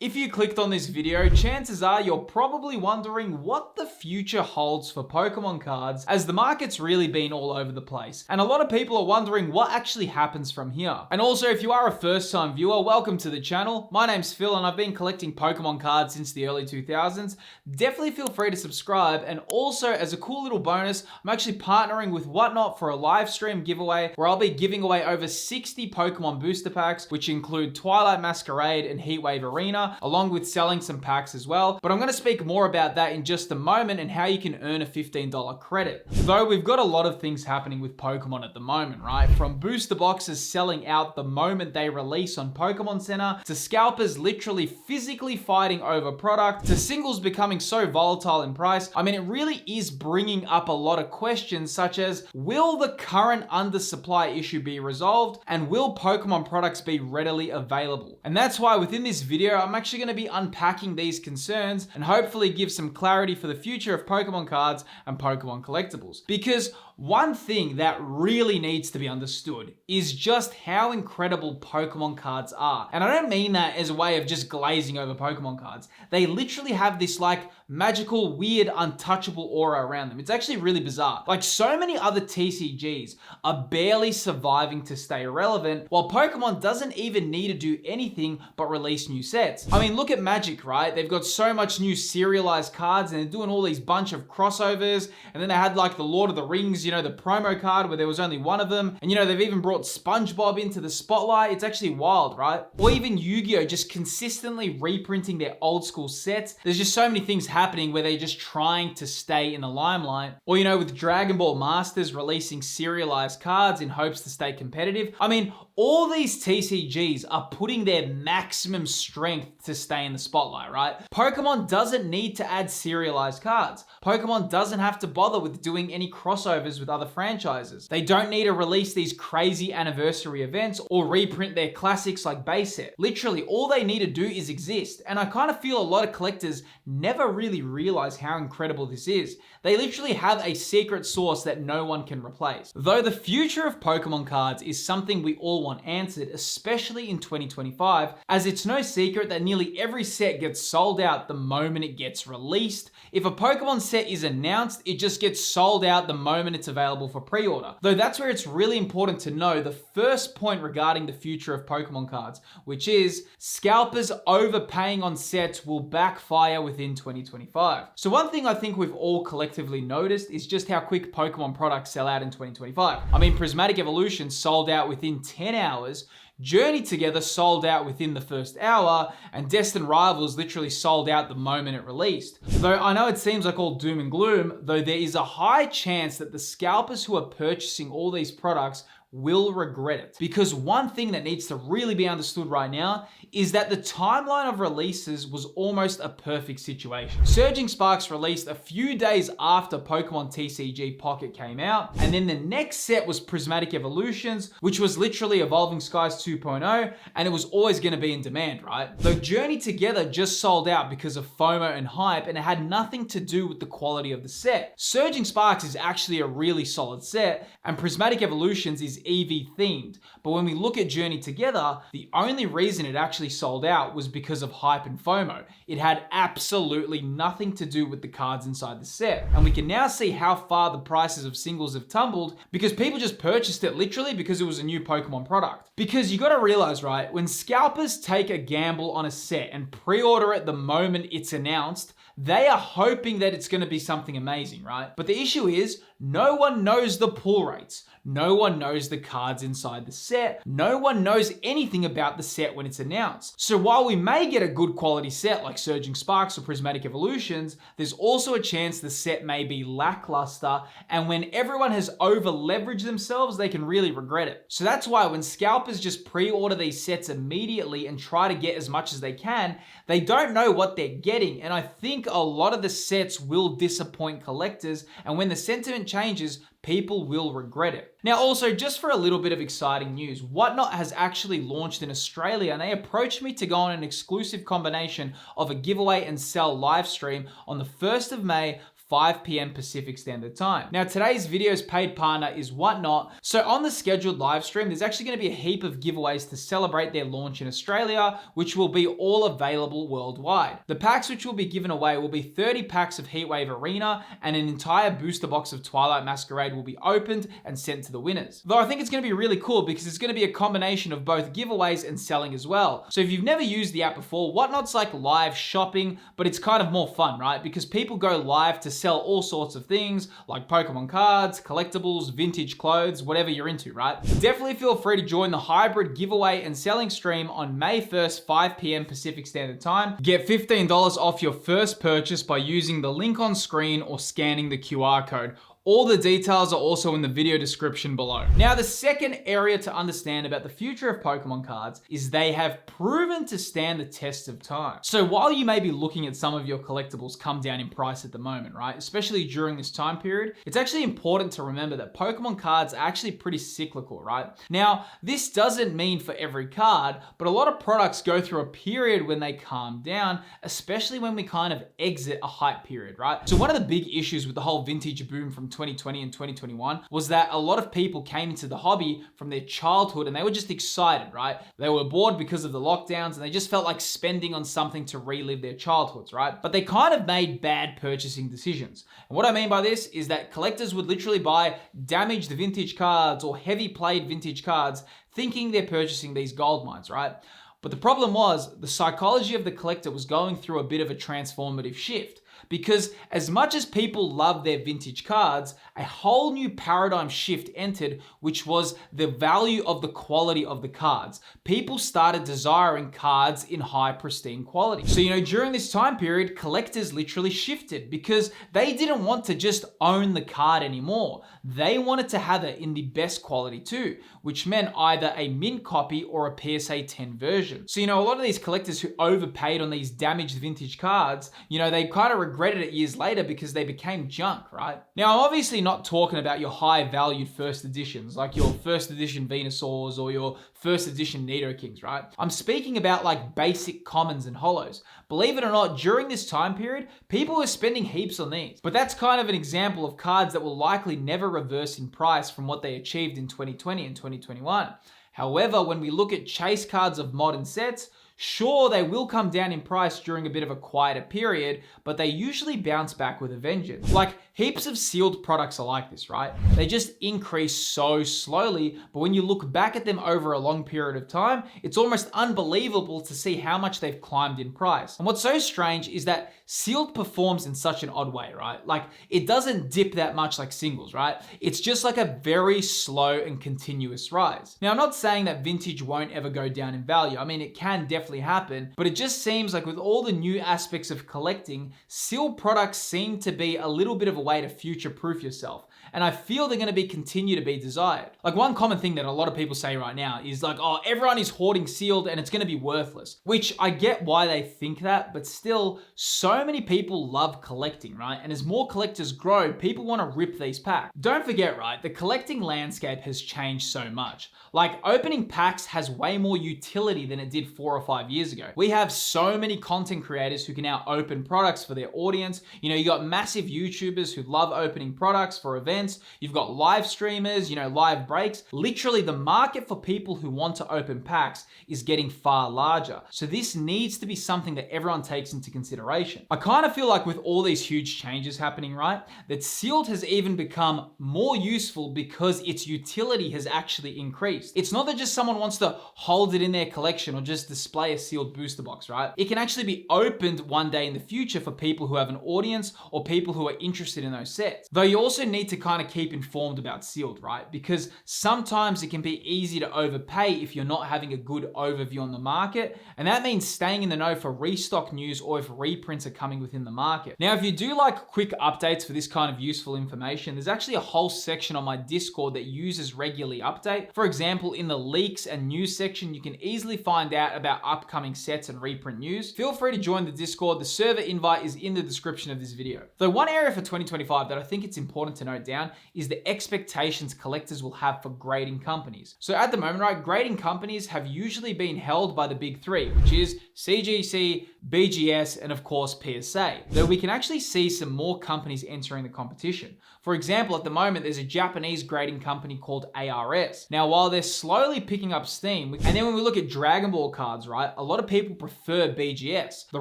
If you clicked on this video, chances are you're probably wondering what the future holds for Pokemon cards, as the market's really been all over the place. And a lot of people are wondering what actually happens from here. And also, if you are a first-time viewer, welcome to the channel. My name's Phil and I've been collecting Pokemon cards since the early 2000s. Definitely feel free to subscribe. And also, as a cool little bonus, I'm actually partnering with Whatnot for a live stream giveaway where I'll be giving away over 60 Pokemon booster packs, which include Twilight Masquerade and Heatwave Arena, along with selling some packs as well. But I'm going to speak more about that in just a moment and how you can earn a $15 credit. Though we've got a lot of things happening with Pokemon at the moment, right? From booster boxes selling out the moment they release on Pokemon Center, to scalpers literally physically fighting over product, to singles becoming so volatile in price. I mean, it really is bringing up a lot of questions such as, will the current undersupply issue be resolved? And will Pokemon products be readily available? And that's why within this video, I'm actually going to be unpacking these concerns and hopefully give some clarity for the future of Pokemon cards and Pokemon collectibles. Because one thing that really needs to be understood is just how incredible Pokemon cards are. And I don't mean that as a way of just glazing over Pokemon cards. They literally have this like magical, weird, untouchable aura around them. It's actually really bizarre. Like so many other TCGs are barely surviving to stay relevant, while Pokemon doesn't even need to do anything but release new sets. I mean, look at Magic, right? They've got so much new serialized cards and they're doing all these bunch of crossovers. And then they had like the Lord of the Rings, you know, the promo card where there was only one of them. And you know, they've even brought SpongeBob into the spotlight. It's actually wild, right? Or even Yu-Gi-Oh! Just consistently reprinting their old school sets. There's just so many things happening where they're just trying to stay in the limelight. Or, you know, with Dragon Ball Masters releasing serialized cards in hopes to stay competitive. I mean, all these TCGs are putting their maximum strength to stay in the spotlight, right? Pokemon doesn't need to add serialized cards. Pokemon doesn't have to bother with doing any crossovers with other franchises. They don't need to release these crazy anniversary events or reprint their classics like base set. Literally, all they need to do is exist. And I kind of feel a lot of collectors never really realize how incredible this is. They literally have a secret sauce that no one can replace. Though the future of Pokemon cards is something we all want answered, especially in 2025, as it's no secret that nearly every set gets sold out the moment it gets released. If a Pokemon set is announced, it just gets sold out the moment it's available for pre-order. Though that's where it's really important to know the first point regarding the future of Pokemon cards, which is scalpers overpaying on sets will backfire within 2025. So one thing I think we've all collectively noticed is just how quick Pokemon products sell out in 2025. I mean, Prismatic Evolution sold out within 10 hours, Journey Together sold out within the first hour, and Destined Rivals literally sold out the moment it released. Though I know it seems like all doom and gloom, though there is a high chance that the scalpers who are purchasing all these products will regret it. Because one thing that needs to really be understood right now is that the timeline of releases was almost a perfect situation. Surging Sparks released a few days after Pokemon TCG Pocket came out, and then the next set was Prismatic Evolutions, which was literally Evolving Skies 2.0, and it was always going to be in demand, right? Though Journey Together just sold out because of FOMO and hype, and it had nothing to do with the quality of the set. Surging Sparks is actually a really solid set, and Prismatic Evolutions is EV themed. But when we look at Journey Together, the only reason it actually sold out was because of hype and FOMO. It had absolutely nothing to do with the cards inside the set. And we can now see how far the prices of singles have tumbled because people just purchased it literally because it was a new Pokemon product. Because you gotta realize, right, when scalpers take a gamble on a set and pre-order it the moment it's announced, they are hoping that it's going to be something amazing, right? But the issue is, no one knows the pull rates. No one knows the cards inside the set. No one knows anything about the set when it's announced. So while we may get a good quality set like Surging Sparks or Prismatic Evolutions, there's also a chance the set may be lackluster, and when everyone has over leveraged themselves, they can really regret it. So that's why when scalpers just pre-order these sets immediately and try to get as much as they can, they don't know what they're getting. And I think a lot of the sets will disappoint collectors, and when the sentiment changes, people will regret it. Now also, just for a little bit of exciting news, Whatnot has actually launched in Australia, and they approached me to go on an exclusive combination of a giveaway and sell live stream on the 1st of May 5 p.m. Pacific Standard Time. Now, today's video's paid partner is Whatnot. So on the scheduled live stream, there's actually going to be a heap of giveaways to celebrate their launch in Australia, which will be all available worldwide. The packs which will be given away will be 30 packs of Heatwave Arena, and an entire booster box of Twilight Masquerade will be opened and sent to the winners. Though I think it's going to be really cool because it's going to be a combination of both giveaways and selling as well. So if you've never used the app before, Whatnot's like live shopping, but it's kind of more fun, right? Because people go live to sell all sorts of things like Pokemon cards, collectibles, vintage clothes, whatever you're into, right? Definitely feel free to join the hybrid giveaway and selling stream on May 1st, 5 p.m. Pacific Standard Time. Get $15 off your first purchase by using the link on screen or scanning the QR code. All the details are also in the video description below. Now, the second area to understand about the future of Pokemon cards is they have proven to stand the test of time. So while you may be looking at some of your collectibles come down in price at the moment, right, especially during this time period, it's actually important to remember that Pokemon cards are actually pretty cyclical, right? Now, this doesn't mean for every card, but a lot of products go through a period when they calm down, especially when we kind of exit a hype period, right? So one of the big issues with the whole vintage boom from 2020 and 2021 was that a lot of people came into the hobby from their childhood and they were just excited, right? They were bored because of the lockdowns and they just felt like spending on something to relive their childhoods, right? But they kind of made bad purchasing decisions. And what I mean by this is that collectors would literally buy damaged vintage cards or heavy played vintage cards thinking they're purchasing these gold mines, right? But the problem was the psychology of the collector was going through a bit of a transformative shift. Because as much as people love their vintage cards, a whole new paradigm shift entered, which was the value of the quality of the cards. People started desiring cards in high pristine quality. So, during this time period, collectors literally shifted because they didn't want to just own the card anymore. They wanted to have it in the best quality too, which meant either a mint copy or a PSA 10 version. So, a lot of these collectors who overpaid on these damaged vintage cards, they kind of regretted it years later because they became junk, right? Now, I'm obviously not talking about your high valued first editions, like your first edition Venusaurs or your first edition Nidokings, right? I'm speaking about like basic commons and hollows. Believe it or not, during this time period, people were spending heaps on these. But that's kind of an example of cards that will likely never reverse in price from what they achieved in 2020 and 2021. However, when we look at chase cards of modern sets, sure, they will come down in price during a bit of a quieter period, but they usually bounce back with a vengeance. Like, heaps of sealed products are like this, right? They just increase so slowly, but when you look back at them over a long period of time, it's almost unbelievable to see how much they've climbed in price. And what's so strange is that sealed performs in such an odd way, right? Like, it doesn't dip that much like singles, right? It's just like a very slow and continuous rise. Now, I'm not saying that vintage won't ever go down in value. I mean, it can definitely happen, but it just seems like with all the new aspects of collecting, sealed products seem to be a little bit of a way to future-proof yourself. And I feel they're going to continue to be desired. Like, one common thing that a lot of people say right now is like, oh, everyone is hoarding sealed and it's going to be worthless, which I get why they think that, but still, so many people love collecting, right? And as more collectors grow, people want to rip these packs. Don't forget, right, the collecting landscape has changed so much. Like, opening packs has way more utility than it did 4 or 5 years ago. We have so many content creators who can now open products for their audience. You got massive YouTubers who love opening products for events. You've got live streamers, live breaks. Literally, the market for people who want to open packs is getting far larger. So this needs to be something that everyone takes into consideration. I kind of feel like with all these huge changes happening, right, that sealed has even become more useful because its utility has actually increased. It's not that just someone wants to hold it in their collection or just display a sealed booster box, right? It can actually be opened one day in the future for people who have an audience or people who are interested in those sets. Though you also need to kind of keep informed about sealed, right? Because sometimes it can be easy to overpay if you're not having a good overview on the market. And that means staying in the know for restock news or if reprints are coming within the market. Now, if you do like quick updates for this kind of useful information, there's actually a whole section on my Discord that users regularly update. For example, in the leaks and news section, you can easily find out about upcoming sets and reprint news. Feel free to join the Discord. The server invite is in the description of this video. Though one area for 2025 that I think it's important to note down down is the expectations collectors will have for grading companies. So at the moment, right, grading companies have usually been held by the big three, which is CGC, BGS, and of course PSA, though we can actually see some more companies entering the competition. For example, at the moment, there's a Japanese grading company called ARS. Now, while they're slowly picking up steam, and then when we look at Dragon Ball cards, right, a lot of people prefer BGS. The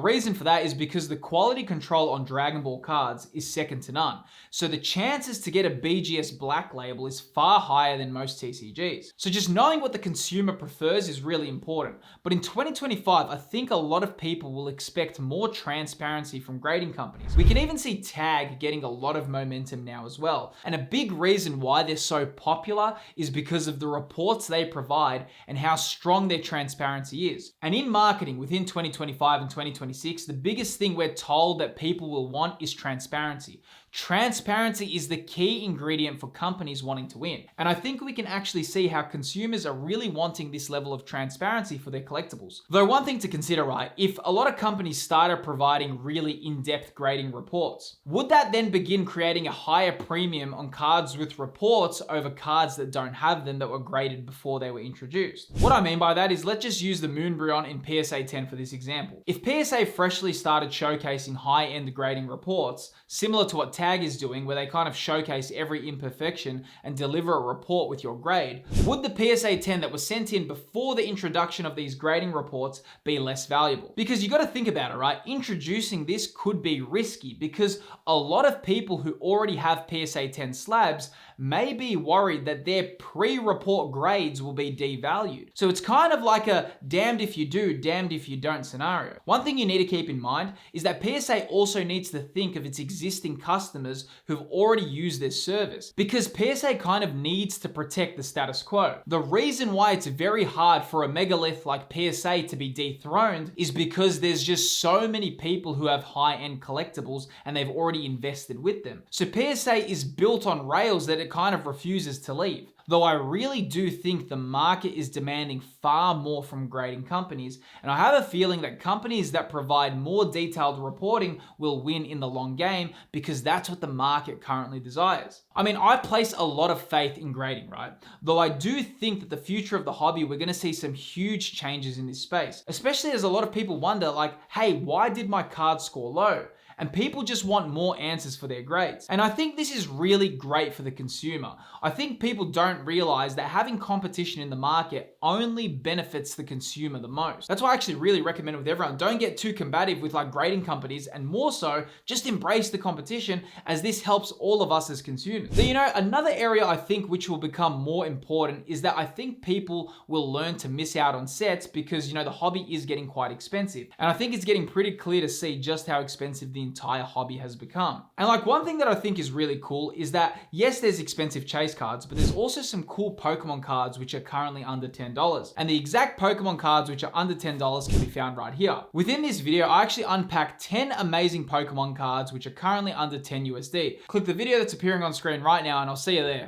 reason for that is because the quality control on Dragon Ball cards is second to none. So the chances to get a BGS black label is far higher than most TCGs. So just knowing what the consumer prefers is really important. But in 2025, I think a lot of people will expect more transparency from grading companies. We can even see TAG getting a lot of momentum now as well. And a big reason why they're so popular is because of the reports they provide and how strong their transparency is. And in marketing within 2025 and 2026, the biggest thing we're told that people will want is transparency. Transparency is the key ingredient for companies wanting to win. And I think we can actually see how consumers are really wanting this level of transparency for their collectibles. Though one thing to consider, right, if a lot of companies started providing really in-depth grading reports, would that then begin creating a higher premium on cards with reports over cards that don't have them that were graded before they were introduced? What I mean by that is, let's just use the Moonbryon in PSA 10 for this example. If PSA freshly started showcasing high-end grading reports, similar to what TAG is doing, where they kind of showcase every imperfection and deliver a report with your grade, would the PSA 10 that was sent in before the introduction of these grading reports be less valuable? Because you got to think about it, right? Introducing this could be risky because a lot of people who already have PSA 10 slabs may be worried that their pre-report grades will be devalued. So it's kind of like a damned if you do, damned if you don't scenario. One thing you need to keep in mind is that PSA also needs to think of its existing customers who've already used this service, because PSA kind of needs to protect the status quo. The reason why it's very hard for a megalith like PSA to be dethroned is because there's just so many people who have high-end collectibles and they've already invested with them. So PSA is built on rails that it kind of refuses to leave. Though I really do think the market is demanding far more from grading companies, and I have a feeling that companies that provide more detailed reporting will win in the long game because that's what the market currently desires. I mean, I place a lot of faith in grading, right? Though I do think that the future of the hobby, we're going to see some huge changes in this space, especially as a lot of people wonder like, hey, why did my card score low? And people just want more answers for their grades. And I think this is really great for the consumer. I think people don't realize that having competition in the market only benefits the consumer the most. That's why I actually really recommend it with everyone. Don't get too combative with like grading companies, and more so, just embrace the competition, as this helps all of us as consumers. So, you know, another area I think which will become more important is that I think people will learn to miss out on sets because, you know, the hobby is getting quite expensive. And I think it's getting pretty clear to see just how expensive the entire hobby has become. And like one thing that I think is really cool is that yes, there's expensive chase cards, but there's also some cool Pokemon cards which are currently under $10. And the exact Pokemon cards which are under $10 can be found right here. Within this video, I actually unpack 10 amazing Pokemon cards which are currently under 10 USD. Click the video that's appearing on screen right now and I'll see you there.